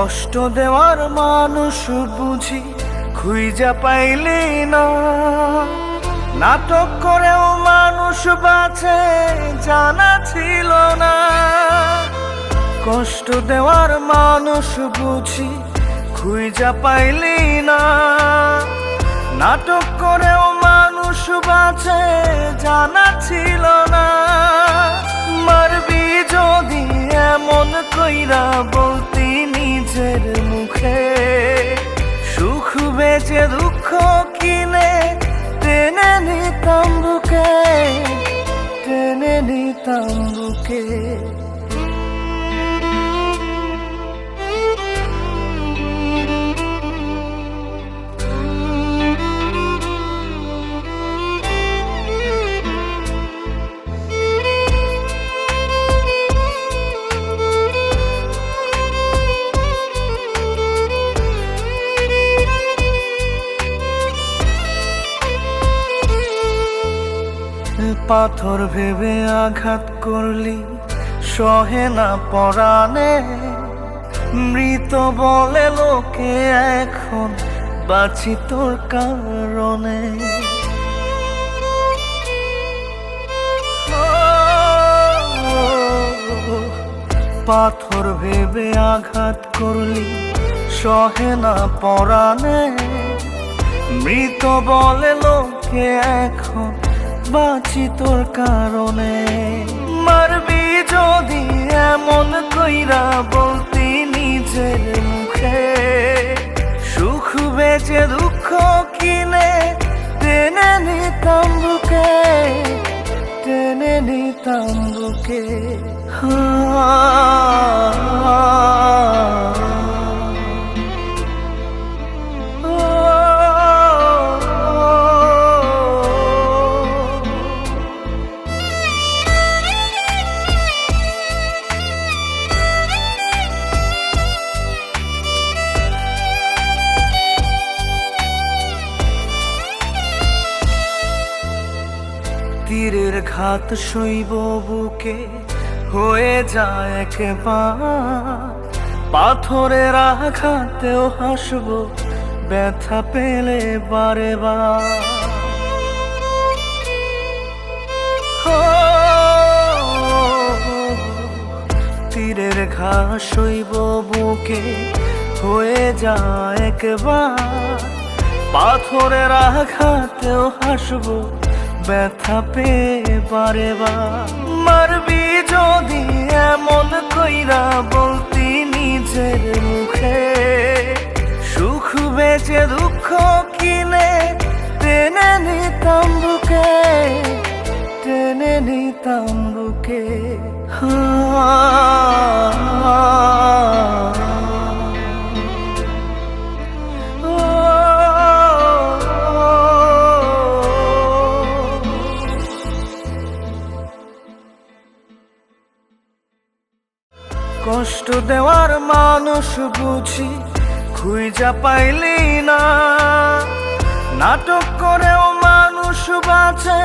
কষ্ট দেওয়ার মানুষ বুঝি খুঁজা পাইলি না, নাটক করেও মানুষ বাঁচে জানা ছিল না। কষ্ট দেওয়ার মানুষ বুঝি খুঁজা পাইলি না, নাটক করেও মানুষ বাঁচে জানা ছিল না। মারবি যদি এমন কইরা বলতি নিজের মুখে, সুখ বেচে দুঃখ কিনে টেনে নিতাম বুকে, টেনে নিতাম বুকে। পাথর ভেবে আঘাত করলি সহে না পরাণে, মৃত বলে লোকে এখন বাঁচি তোর কারণে। পাথর ভেবে আঘাত করলি সহে না পরাণে, মৃত বলে লোকে এখন বাঁচি তোর কারণে। মারবি যদি এমন কইরা বলতি নিজের মুখে, সুখ বেচে দুঃখ কিনে টেনে নিতাম বুকে, টেনে নিতাম বুকে। তীরের ঘাত সইব বুকে হয়ে যায় একবার, পাথরের আঘাতেও হাসব ব্যথা পেলে বারে বার। তীরের ঘাত সইব বুকে হয়ে যায় একবার, পাথরের আঘাতেও হাসব ব্যথা পেয়ে বারে বার। মারবি যদি এমন কইরা বলতি নিজের মুখে, সুখ বেচে দুঃখ কিনে টেনে নিতাম বুকে, টেনে নিতাম বুকে। কষ্ট দেওয়ার মানুষ বুঝি খুঁজা পাইলি না, নাটক করেও মানুষ বাঁচে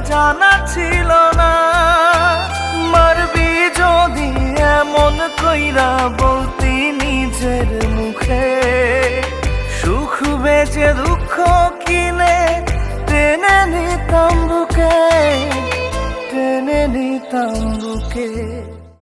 জানা ছিল না। মারবি যদি এমন কইরা বলতি নিজের মুখে, সুখ বেচে দুঃখ কিনে টেনে নিতাম বুকে, টেনে নিতাম বুকে।